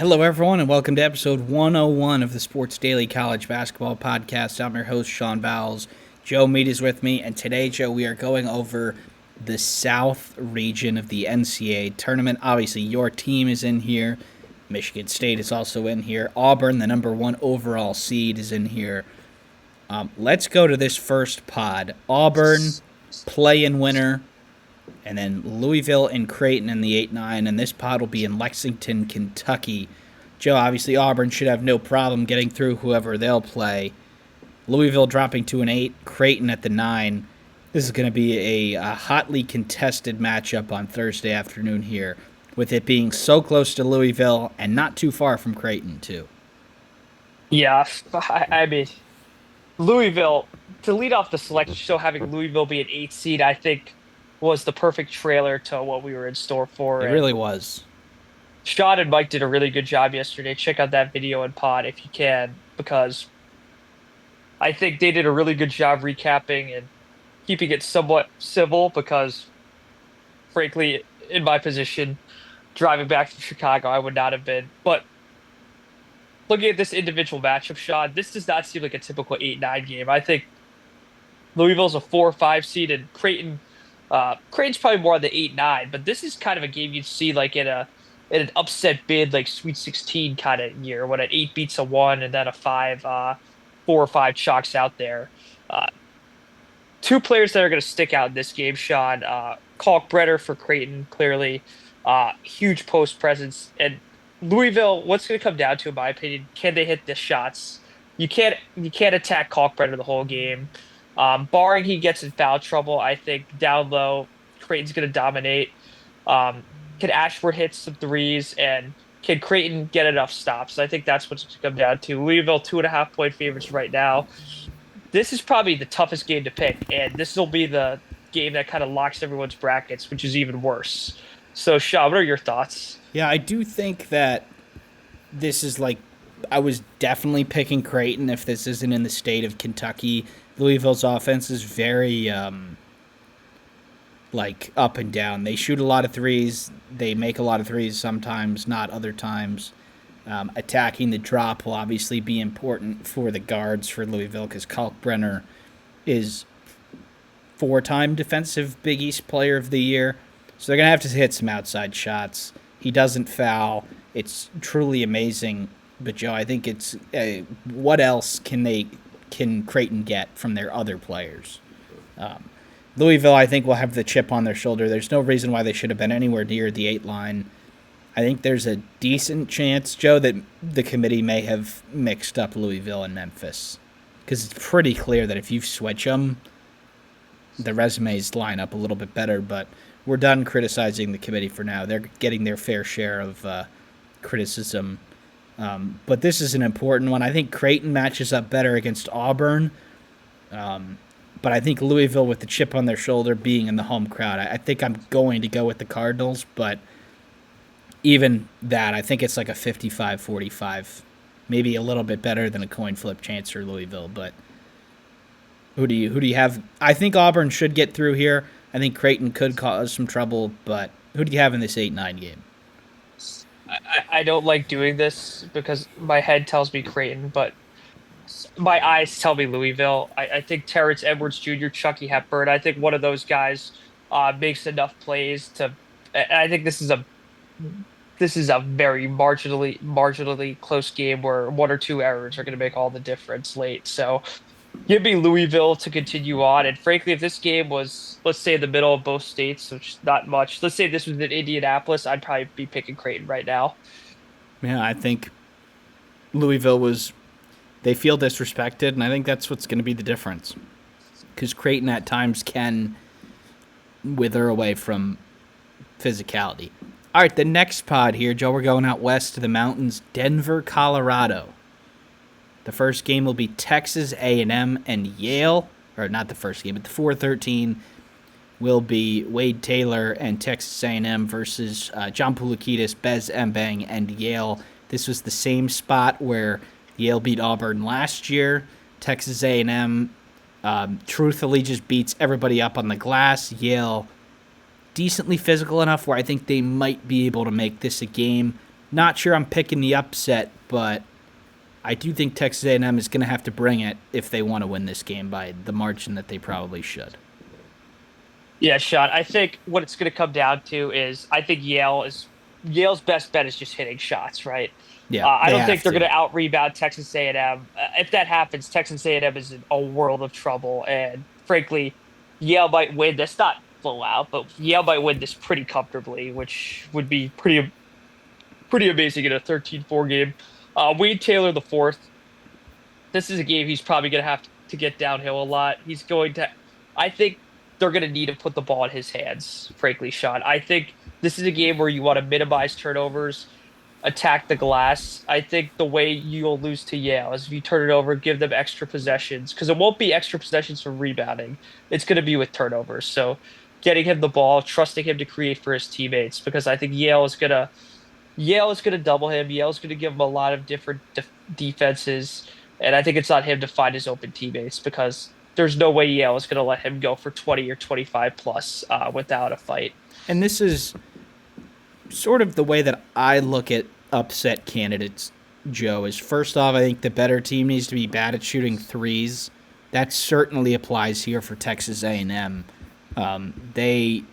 Hello, everyone, and welcome to episode 101 of the Sports Daily College Basketball Podcast. I'm your host, Sean Vowells. Joe Meade is with me, and today, Joe, we are going over the South region of the NCAA tournament. Obviously, your team is in here. Michigan State is also in here. Auburn, the number one overall seed, is in here. Let's go to this first pod. Auburn, play-in winner, and then Louisville and Creighton in the 8-9, and this pod will be in Lexington, Kentucky. Joe, obviously Auburn should have no problem getting through whoever they'll play. Louisville dropping to an 8, Creighton at the 9. This is going to be a hotly contested matchup on Thursday afternoon here, with it being so close to Louisville and not too far from Creighton, too. Yeah, I mean, Louisville, to lead off the selection show, having Louisville be an 8 seed, I think was the perfect trailer to what we were in store for. It And really was. Sean and Mike did a really good job yesterday. Check out that video and pod if you can, because I think they did a really good job recapping and keeping it somewhat civil because, frankly, in my position, driving back from Chicago, I would not have been. But looking at this individual matchup, Sean, this does not seem like a typical 8-9 game. I think Louisville's a 4 or 5 seed, and Creighton's probably more on the 8-9. But this is kind of a game you'd see like in an upset bid, like Sweet 16 kind of year, when an 8 beats a 1 and then a 4 or 5 chalks out there. Uh, Two players that are going to stick out in this game, Sean. Kalkbrenner for Creighton, clearly, huge post presence, and Louisville. What's going to come down to, in my opinion, can they hit the shots? You can't attack Kalkbrenner the whole game. Barring he gets in foul trouble, I think down low, Creighton's going to dominate. Um, can Ashford hit some threes, and can Creighton get enough stops? I think that's what's going to come down to. Louisville 2.5 point favorites right now. This is probably the toughest game to pick, and this will be the game that kind of locks everyone's brackets, which is even worse. So, Sean, what are your thoughts? Yeah, I do think that this is like I was definitely picking Creighton if this isn't in the state of Kentucky. Louisville's offense is very like up and down. They shoot a lot of threes. They make a lot of threes sometimes, not other times. Attacking the drop will obviously be important for the guards for Louisville because Kalkbrenner is 4-time defensive Big East Player of the Year. So they're going to have to hit some outside shots. He doesn't foul. It's truly amazing. But, Joe, I think it's what else can Creighton get from their other players? Louisville, I think, will have the chip on their shoulder. There's no reason why they should have been anywhere near the 8 line. I think there's a decent chance, Joe, that the committee may have mixed up Louisville and Memphis. Because it's pretty clear that if you switch them, the resumes line up a little bit better. But we're done criticizing the committee for now. They're getting their fair share of criticism. But this is an important one. I think Creighton matches up better against Auburn. But I think Louisville, with the chip on their shoulder, being in the home crowd, I think I'm going to go with the Cardinals. But even that, I think it's like a 55-45, maybe a little bit better than a coin flip chance for Louisville. But who do you have? I think Auburn should get through here. I think Creighton could cause some trouble, but who do you have in this 8-9 game? I don't like doing this because my head tells me Creighton, but my eyes tell me Louisville. I think Terrence Edwards Jr., Chucky Hepburn, I think one of those guys makes enough plays to. I think this is a very marginally close game where 1 or 2 errors are going to make all the difference late. So give me Louisville to continue on. And frankly, if this game was, let's say, in the middle of both states, which is not much, let's say this was in Indianapolis, I'd probably be picking Creighton right now. Yeah, I think Louisville they feel disrespected, and I think that's what's going to be the difference. Because Creighton at times can wither away from physicality. All right, the next pod here, Joe, we're going out west to the mountains, Denver, Colorado. The first game will be Texas A&M and Yale, or not the first game, but the 4-13 will be Wade Taylor and Texas A&M versus John Poulikitis, Bez Mbang, and Yale. This was the same spot where Yale beat Auburn last year. Texas A&M truthfully just beats everybody up on the glass. Yale decently physical enough where I think they might be able to make this a game. Not sure I'm picking the upset, but I do think Texas A&M is going to have to bring it if they want to win this game by the margin that they probably should. Yeah, Sean, I think what it's going to come down to is I think Yale's best bet is just hitting shots, right? Yeah, I they don't think have they're going to. to out rebound Texas A&M. If that happens, Texas A&M is in a world of trouble, and frankly, Yale might win this. Not blowout, but Yale might win this pretty comfortably, which would be pretty amazing in a 13-4 game. Wade Taylor the fourth. This is a game he's probably going to have to get downhill a lot. He's going to, I think they're going to need to put the ball in his hands, frankly, Sean. I think this is a game where you want to minimize turnovers, attack the glass. I think the way you'll lose to Yale is if you turn it over, give them extra possessions, because it won't be extra possessions from rebounding. It's going to be with turnovers. So getting him the ball, trusting him to create for his teammates, because I think Yale is going to double him. Yale is going to give him a lot of different defenses. And I think it's on him to find his open teammates because there's no way Yale is going to let him go for 20 or 25 plus without a fight. And this is sort of the way that I look at upset candidates, Joe, is first off, I think the better team needs to be bad at shooting threes. That certainly applies here for Texas A&M. They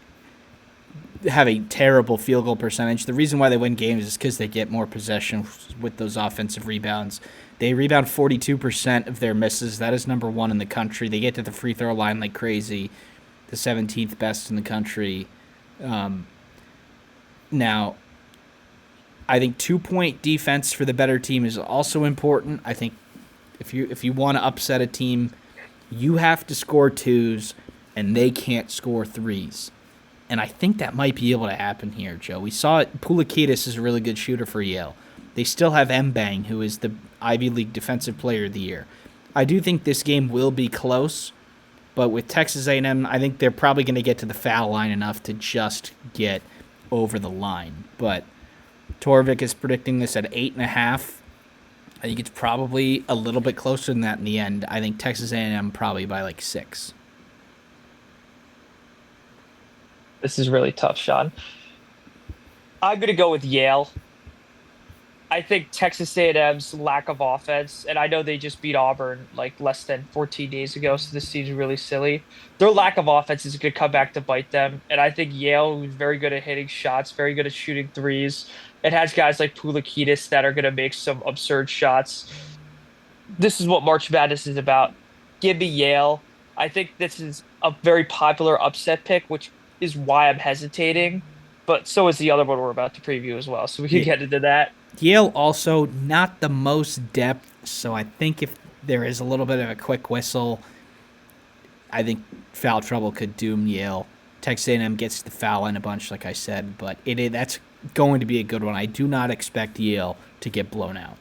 have a terrible field goal percentage. The reason why they win games is because they get more possession with those offensive rebounds. They rebound 42% of their misses. That is number one in the country. They get to the free throw line like crazy, the 17th best in the country. Now, I think 2-point defense for the better team is also important. I think if you want to upset a team, you have to score twos, and they can't score threes. And I think that might be able to happen here, Joe. We saw it. Poulikitis is a really good shooter for Yale. They still have Mbang, who is the Ivy League Defensive Player of the Year. I do think this game will be close, but with Texas A&M, I think they're probably going to get to the foul line enough to just get over the line. But Torvik is predicting this at 8.5. I think it's probably a little bit closer than that in the end. I think Texas A&M probably by like 6. This is really tough, Sean. I'm going to go with Yale. I think Texas A&M's lack of offense, and I know they just beat Auburn like less than 14 days ago, so this seems really silly. Their lack of offense is going to come back to bite them, and I think Yale, who's very good at hitting shots, very good at shooting threes, it has guys like Poulikitis that are going to make some absurd shots. This is what March Madness is about. Give me Yale. I think this is a very popular upset pick, which is why I'm hesitating, but so is the other one we're about to preview as well, so we can Yeah. get into that. Yale also not the most depth, so I think if there is a little bit of a quick whistle, I think foul trouble could doom Yale. Texas A&M gets the foul in a bunch, like I said, but that's going to be a good one. I do not expect Yale to get blown out.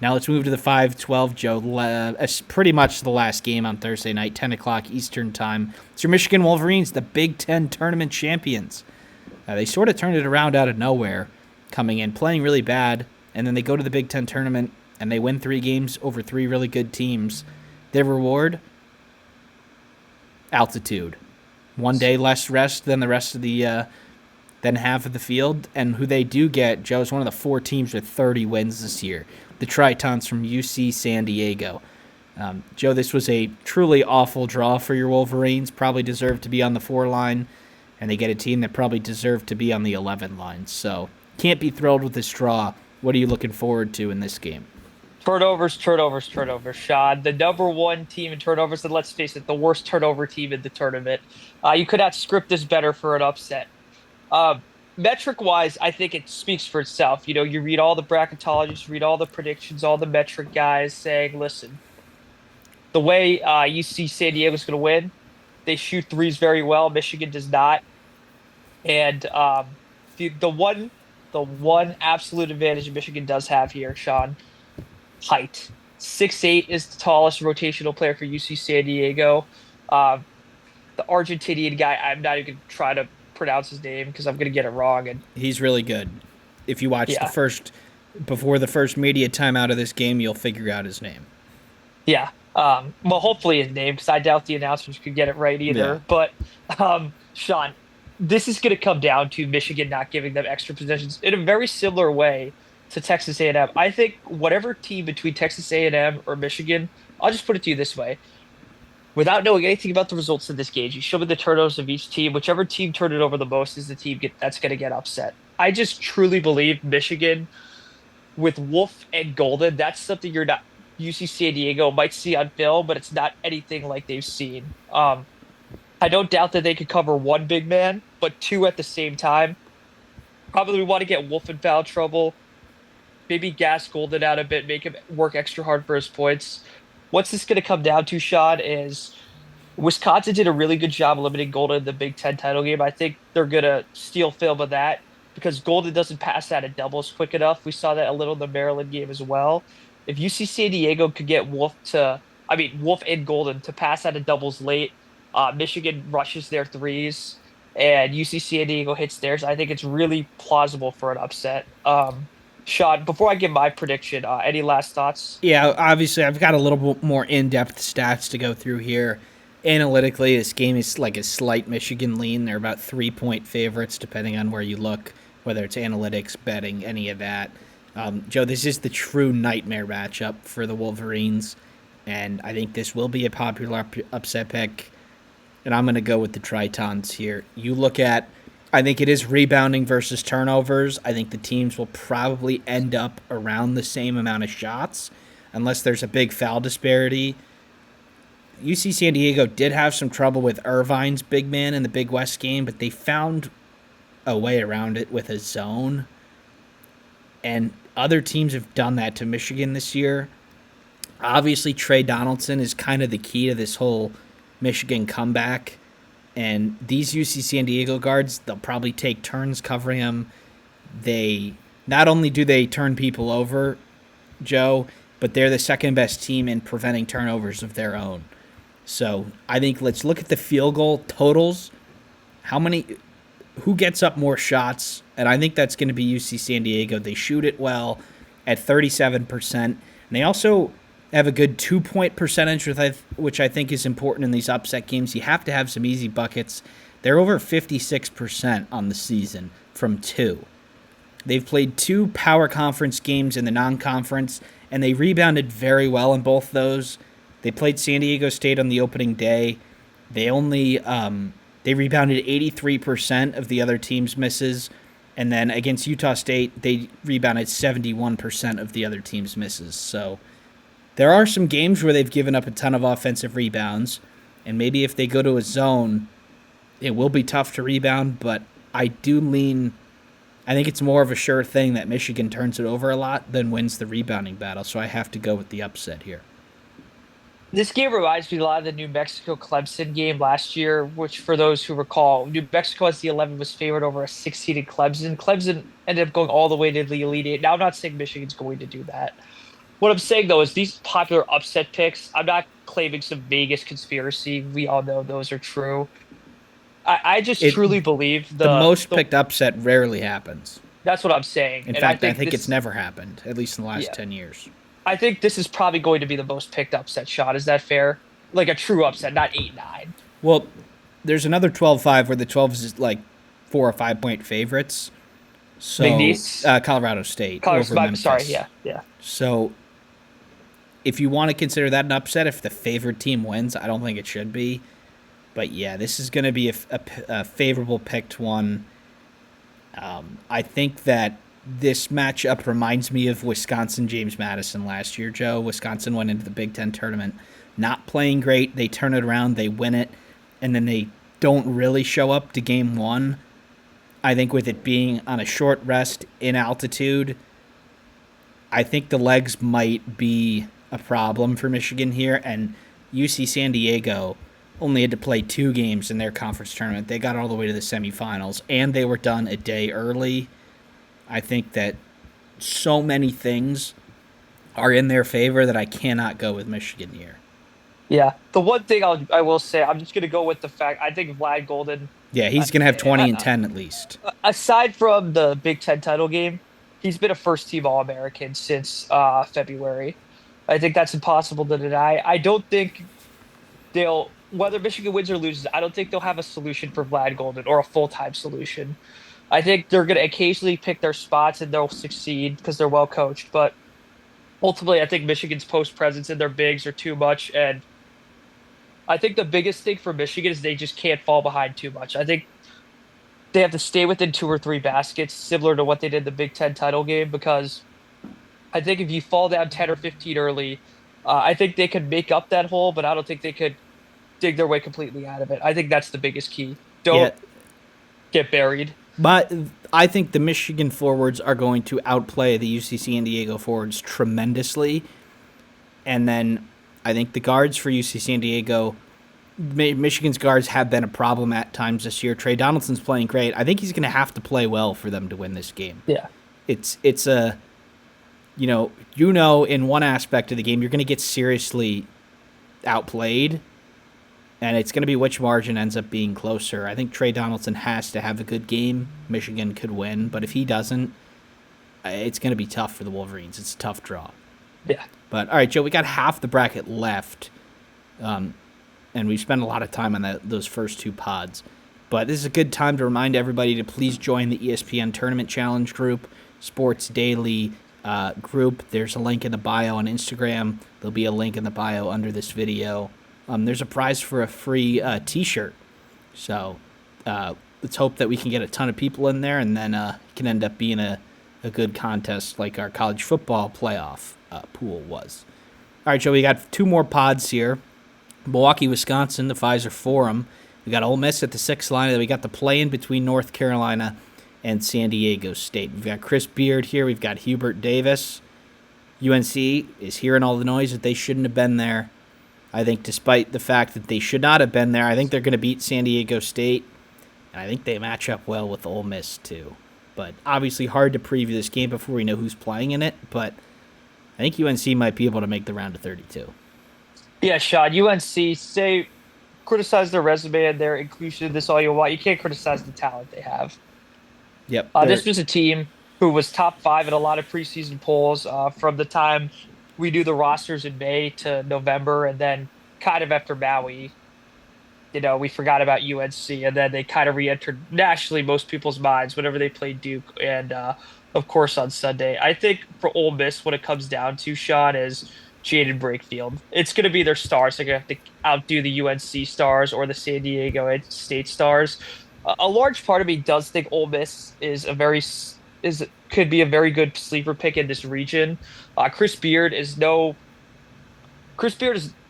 Now let's move to the 5-12, Joe. It's pretty much the last game on Thursday night, 10 o'clock Eastern time. It's your Michigan Wolverines, the Big Ten tournament champions. They sort of turned it around out of nowhere, coming in, playing really bad, and then they go to the Big Ten tournament, and they win 3 games over 3 really good teams. Their reward? Altitude. 1 day less rest than the rest of the than half of the field, and who they do get, Joe, is one of the 4 teams with 30 wins this year. The Tritons from UC San Diego. Joe, this was a truly awful draw for your Wolverines. Probably deserved to be on the 4 line, and they get a team that probably deserved to be on the 11 line. So can't be thrilled with this draw. What are you looking forward to in this game? Turnovers, turnovers, turnovers. Sean, the number one team in turnovers, and let's face it, the worst turnover team in the tournament. You could not script this better for an upset. Metric wise, I think it speaks for itself. You know, you read all the bracketologists, read all the predictions, all the metric guys saying, listen, the way you see San Diego's going to win, they shoot threes very well. Michigan does not. And the one absolute advantage Michigan does have here, Sean, height. 6'8" is the tallest rotational player for UC San Diego. Uh, the Argentinian guy, I'm not even going to try to pronounce his name because I'm going to get it wrong. And He's really good. If you watch yeah, before the first media timeout of this game, you'll figure out his name. yeah. Well, hopefully his name because I doubt the announcers could get it right Yeah. either. But Sean, this is going to come down to Michigan not giving them extra possessions in a very similar way to Texas A&M. I think whatever team between Texas A&M or Michigan, I'll just put it to you this way. Without knowing anything about the results of this game, you show me the turnovers of each team. Whichever team turned it over the most is the that's going to get upset. I just truly believe Michigan with Wolf and Golden, that's something you're not UC San Diego might see on film, but it's not anything like they've seen. I don't doubt that they could cover one big man, but two at the same time. Probably want to get Wolf in foul trouble, maybe gas Golden out a bit, make him work extra hard for his points. What's this going to come down to, Sean, is Wisconsin did a really good job limiting Golden in the Big Ten title game. I think they're going to steal film of that because Golden doesn't pass out of doubles quick enough. We saw that a little in the Maryland game as well. If UC San Diego could get Wolf and Golden to pass out of doubles late, Michigan rushes their threes and UC San Diego hits theirs, I think it's really plausible for an upset. Sean, before I give my prediction, any last thoughts? Yeah, obviously, I've got a little bit more in-depth stats to go through here. Analytically, this game is like a slight Michigan lean. They're about 3-point favorites, depending on where you look, whether it's analytics, betting, any of that. Joe, this is the true nightmare matchup for the Wolverines, and I think this will be a popular upset pick. And I'm going to go with the Tritons here. You look at, I think it is rebounding versus turnovers. I think the teams will probably end up around the same amount of shots, unless there's a big foul disparity. UC San Diego did have some trouble with Irvine's big man in the Big West game, but they found a way around it with a zone. And other teams have done that to Michigan this year. Obviously, Trey Donaldson is kind of the key to this whole Michigan comeback. And these UC San Diego guards, they'll probably take turns covering him. They not only do they turn people over, Joe, but they're the second best team in preventing turnovers of their own. So I think let's look at the field goal totals. Who gets up more shots? And I think that's going to be UC San Diego. They shoot it well at 37%. And they also have a good 2-point percentage, which I think is important in these upset games. You have to have some easy buckets. They're over 56% on the season from two. They've played two power conference games in the non-conference, and they rebounded very well in both those. They played San Diego State on the opening day. They rebounded 83% of the other team's misses, and then against Utah State, they rebounded 71% of the other team's misses. So there are some games where they've given up a ton of offensive rebounds, and maybe if they go to a zone, it will be tough to rebound, but I think it's more of a sure thing that Michigan turns it over a lot than wins the rebounding battle, so I have to go with the upset here. This game reminds me a lot of the New Mexico Clemson game last year, which, for those who recall, New Mexico as the 11 was favored over a 6-seeded Clemson. Clemson ended up going all the way to the Elite Eight. Now, I'm not saying Michigan's going to do that. What I'm saying, though, is these popular upset picks, I'm not claiming some Vegas conspiracy. We all know those are true. I just truly believe the most picked upset rarely happens. That's what I'm saying. In fact, I think it's never happened, at least in the last 10 years. I think this is probably going to be the most picked upset shot. Is that fair? Like a true upset, not 8-9. Well, there's another 12-5 where the 12 is like 4 or 5 point favorites. So Colorado State. Sorry, yeah. So if you want to consider that an upset, if the favored team wins, I don't think it should be. But yeah, this is going to be a favorable picked one. I think that this matchup reminds me of Wisconsin James Madison last year, Joe. Wisconsin went into the Big Ten tournament not playing great. They turn it around, they win it, and then they don't really show up to game one. I think with it being on a short rest in altitude, I think the legs might be a problem for Michigan here. And UC San Diego only had to play 2 games in their conference tournament. They got all the way to the semifinals, and they were done a day early. I think that so many things are in their favor that I cannot go with Michigan here. Yeah. The one thing I will say, I'm just going to go with the fact, I think Vlad Golden. Yeah, he's going to have 20 and 10 at least. Aside from the Big Ten title game, he's been a first-team All-American since February. I think that's impossible to deny. I don't think they'll whether Michigan wins or loses, I don't think they'll have a solution for Vlad Golden or a full-time solution. I think they're going to occasionally pick their spots and they'll succeed because they're well coached. But ultimately, I think Michigan's post presence and their bigs are too much. And I think the biggest thing for Michigan is they just can't fall behind too much. I think they have to stay within two or three baskets, similar to what they did the Big Ten title game, because I think if you fall down 10 or 15 early, I think they could make up that hole, but I don't think they could dig their way completely out of it. I think that's the biggest key. Yeah, Don't get buried. but I think the Michigan forwards are going to outplay the UC San Diego forwards tremendously. And then I think the guards for UC San Diego, Michigan's guards have been a problem at times this year. Trey Donaldson's playing great. I think he's going to have to play well for them to win this game. Yeah. It's a in one aspect of the game you're going to get seriously outplayed, and it's going to be which margin ends up being closer. I think Trey Donaldson has to have a good game. Michigan could win, but if he doesn't, it's going to be tough for the Wolverines. It's a tough draw. Yeah. But all right, Joe, we got half the bracket left, and we spent a lot of time on those first two pods. But this is a good time to remind everybody to please join the ESPN Tournament Challenge group, Sports Daily group. There's a link in the bio on Instagram. There'll be a link in the bio under this video. There's a prize for a free T-shirt. So let's hope that we can get a ton of people in there, and then it can end up being a good contest like our college football playoff pool was. All right, Joe, we got two more pods here. Milwaukee, Wisconsin, the Pfizer Forum. We got Ole Miss at the 6th line, and then we got the play-in between North Carolina and San Diego State. We've got Chris Beard here. We've got Hubert Davis. UNC is hearing all the noise that they shouldn't have been there. I think despite the fact that they should not have been there, I think they're going to beat San Diego State. And I think they match up well with Ole Miss, too. But obviously hard to preview this game before we know who's playing in it. But I think UNC might be able to make the round of 32. Yeah, Sean, UNC, criticize their resume and their inclusion in this all you want. You can't criticize the talent they have. Yep. This was a team who was top five in a lot of preseason polls from the time we do the rosters in May to November, and then kind of after Maui, we forgot about UNC, and then they kind of re-entered nationally most people's minds whenever they played Duke, and of course on Sunday. I think for Ole Miss, what it comes down to, Sean, is Jaden Brakefield. It's going to be their stars. They're going to have to outdo the UNC stars or the San Diego State stars. A large part of me does think Ole Miss could be a very good sleeper pick in this region. Chris Beard is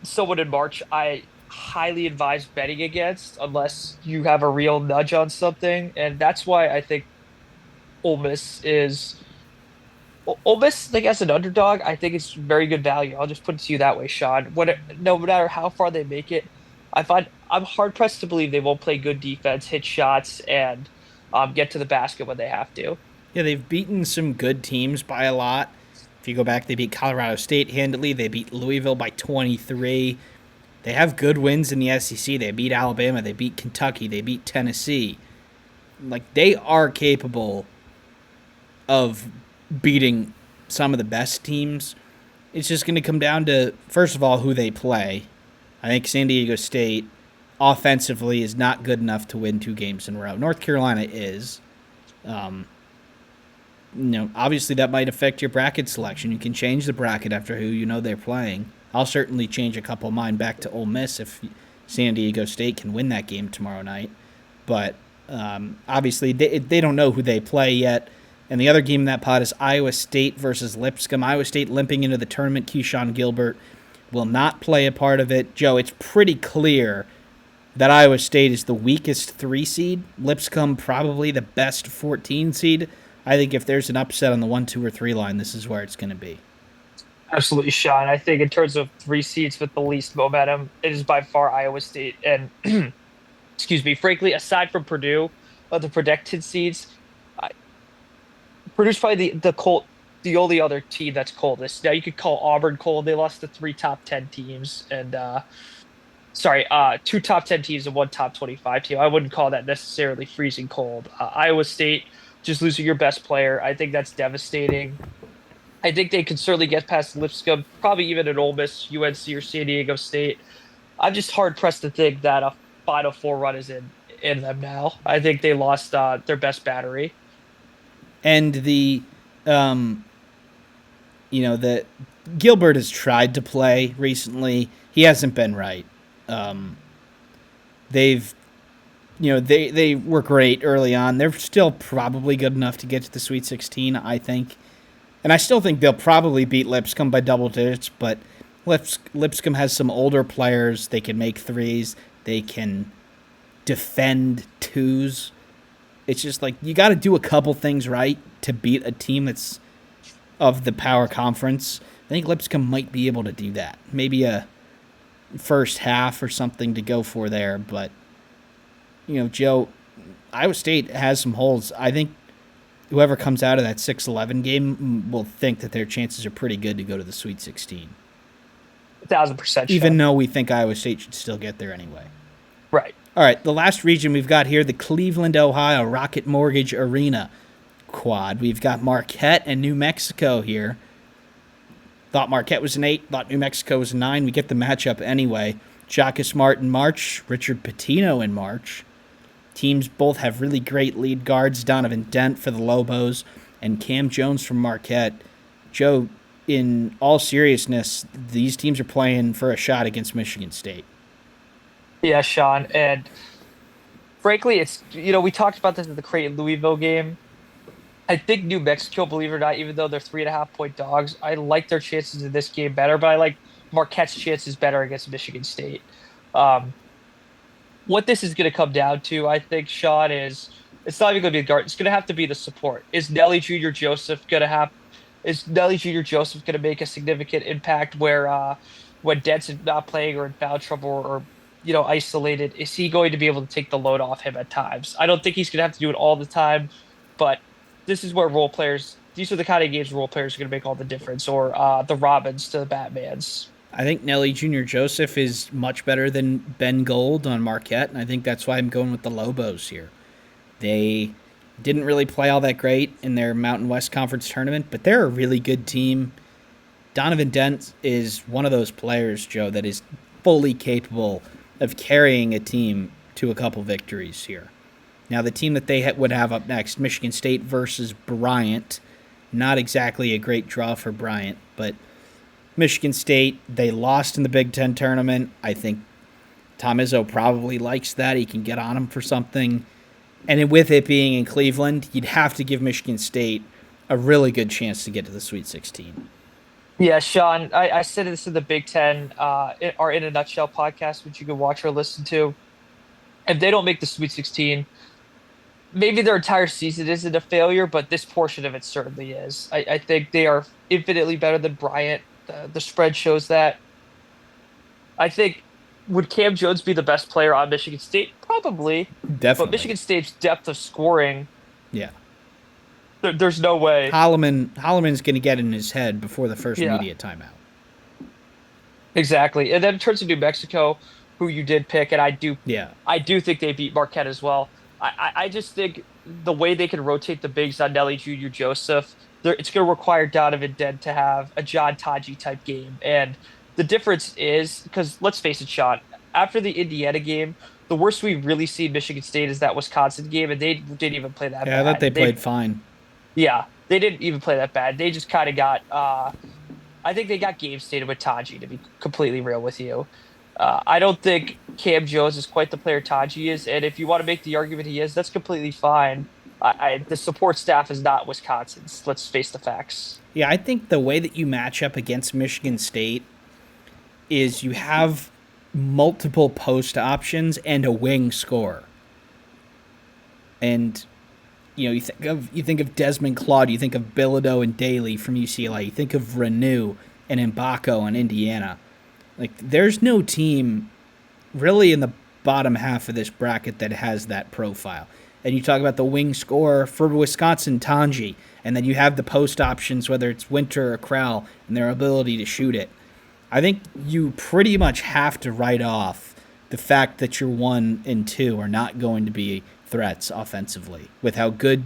someone in March I highly advise betting against unless you have a real nudge on something, and that's why I think Ole Miss is Ole Miss, like as an underdog. I think it's very good value. I'll just put it to you that way, Sean. No matter how far they make it, I'm hard pressed to believe they won't play good defense, hit shots, and get to the basket when they have to. Yeah, they've beaten some good teams by a lot. If you go back, they beat Colorado State handily. They beat Louisville by 23. They have good wins in the SEC. They beat Alabama. They beat Kentucky. They beat Tennessee. Like, they are capable of beating some of the best teams. It's just going to come down to, first of all, who they play. I think San Diego State offensively is not good enough to win 2 games in a row. North Carolina is. Obviously that might affect your bracket selection. You can change the bracket after who you know they're playing. I'll certainly change a couple of mine back to Ole Miss if San Diego State can win that game tomorrow night. But obviously they don't know who they play yet. And the other game in that pot is Iowa State versus Lipscomb. Iowa State limping into the tournament. Keyshawn Gilbert will not play a part of it. Joe, it's pretty clear that Iowa State is the weakest 3 seed. Lipscomb probably the best 14 seed. I think if there's an upset on the 1, 2, or 3 line, this is where it's going to be. Absolutely, Sean. I think in terms of 3 seeds with the least momentum, it is by far Iowa State. And excuse me, frankly, aside from Purdue, the projected seeds, Purdue's probably the only other team that's coldest. Now you could call Auburn cold. They lost to 3 top 10 teams, and 2 top 10 teams and 1 top 25 team. I wouldn't call that necessarily freezing cold. Iowa State just losing your best player, I think that's devastating. I think they can certainly get past Lipscomb, probably even at Ole Miss, UNC, or San Diego State. I'm just hard pressed to think that a Final Four run is in them now. I think they lost their best battery. And um, the Gilbert has tried to play recently. He hasn't been right. Um, they've they were great early on. They're still probably good enough to get to the Sweet 16, I think. And I still think they'll probably beat Lipscomb by double digits, but Lipscomb has some older players. They can make threes. They can defend twos. It's just like you got to do a couple things right to beat a team that's of the power conference. I think Lipscomb might be able to do that. Maybe a first half or something to go for there, but Joe, Iowa State has some holes. I think whoever comes out of that 6-11 game will think that their chances are pretty good to go to the Sweet 16. 1,000% Even Sean. though we think Iowa State should still get there anyway. Right. All right, the last region we've got here, the Cleveland, Ohio Rocket Mortgage Arena quad. We've got Marquette and New Mexico here. Thought Marquette was an 8, thought New Mexico was a 9. We get the matchup anyway. Shaka Smart in March, Richard Pitino in March. Teams both have really great lead guards. Donovan Dent for the Lobos and Cam Jones from Marquette. Joe, in all seriousness, these teams are playing for a shot against Michigan State. Yeah, Sean. And frankly, we talked about this at the Creighton Louisville game. I think New Mexico, believe it or not, even though they're 3.5 point dogs, I like their chances in this game better, but I like Marquette's chances better against Michigan State. Um, what this is going to come down to, I think, Sean, is it's not even going to be the guard. It's going to have to be the support. Is Nelly Jr. Joseph going to make a significant impact where when Dent's not playing or in foul trouble or isolated, is he going to be able to take the load off him at times? I don't think he's going to have to do it all the time, but this is where these are the kind of games role players are going to make all the difference, or the Robins to the Batmans. I think Nelly Jr. Joseph is much better than Ben Gold on Marquette, and I think that's why I'm going with the Lobos here. They didn't really play all that great in their Mountain West Conference tournament, but they're a really good team. Donovan Dent is one of those players, Joe, that is fully capable of carrying a team to a couple victories here. Now, the team that they would have up next, Michigan State versus Bryant. Not exactly a great draw for Bryant, but Michigan State, they lost in the Big Ten tournament. I think Tom Izzo probably likes that. He can get on him for something. And with it being in Cleveland, you'd have to give Michigan State a really good chance to get to the Sweet 16. Yeah, Sean, I said this in the Big Ten, our In a Nutshell podcast, which you can watch or listen to. If they don't make the Sweet 16, maybe their entire season isn't a failure, but this portion of it certainly is. I think they are infinitely better than Bryant. The spread shows that. I think would Cam Jones be the best player on Michigan State? Probably, but Definitely. Michigan State's depth of scoring, Yeah. there's no way. Holloman's going to get in his head before the first Yeah, media timeout. exactly. And then in terms of New Mexico, who you did pick, and Yeah. I do think they beat Marquette as well. I just think the way they can rotate the bigs on Nelly Jr. Joseph, it's going to require Donovan Dent to have a John Taji type game. And the difference is, because let's face it, Sean, after the Indiana game, the worst we really see Michigan State is that Wisconsin game, and they didn't even play that Yeah, I thought they bad. played fine. Yeah, they didn't even play that bad. They just kind of got, I think they got game stated with Taji, to be completely real with you. I don't think Cam Jones is quite the player Taji is, and if you want to make the argument he is, that's completely fine. The support staff is not Wisconsin's. Let's face the facts. Yeah, I think the way that you match up against Michigan State is you have multiple post options and a wing scorer. And you think of Desmond Claude, you think of Bilodeau and Daly from UCLA, you think of Renew and Mbako in Indiana. Like, there's no team really in the bottom half of this bracket that has that profile. And you talk about the wing scorer for Wisconsin, Tanji, and then you have the post options, whether it's Winter or Krell, and their ability to shoot it. I think you pretty much have to write off the fact that your 1 and 2 are not going to be threats offensively with how good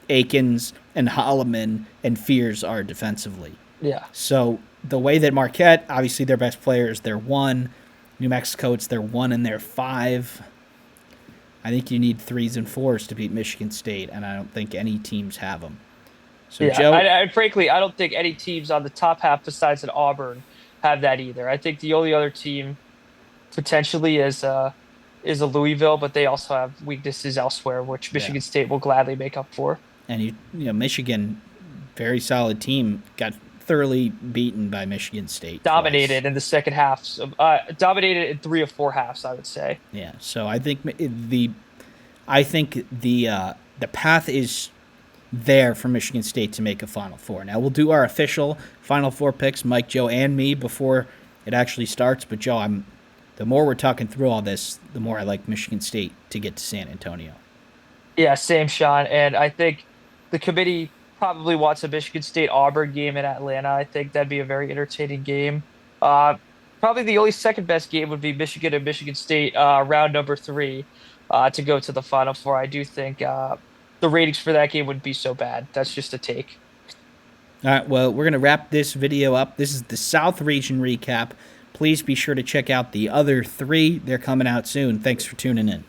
Akins and Holloman and Fears are defensively. Yeah. So the way that Marquette, obviously their best player is their 1. New Mexico, it's their 1 and their 5. I think you need 3s and 4s to beat Michigan State, and I don't think any teams have them. So, Yeah, Joe, frankly, I don't think any teams on the top half besides an Auburn have that either. I think the only other team potentially is a Louisville, but they also have weaknesses elsewhere, which yeah. Michigan State will gladly make up for. And Michigan, very solid team, got thoroughly beaten by Michigan State twice. Dominated in the second half, dominated in three or four halves, I would say. Yeah, so I think the path is there for Michigan State to make a Final Four. Now we'll do our official Final Four picks, Mike, Joe, and me before it actually starts. But Joe, the more we're talking through all this, the more I like Michigan State to get to San Antonio. Yeah, same, Sean. And I think the committee probably wants a Michigan State Auburn game in Atlanta. I think that'd be a very entertaining game. Uh, Probably the only second best game would be Michigan and Michigan State, round number three, to go to the Final Four. I do think the ratings for that game wouldn't be so bad. That's just a take. All right, well, we're going to wrap this video up. This is the South Region recap. Please be sure to check out the other 3. They're coming out soon. Thanks for tuning in.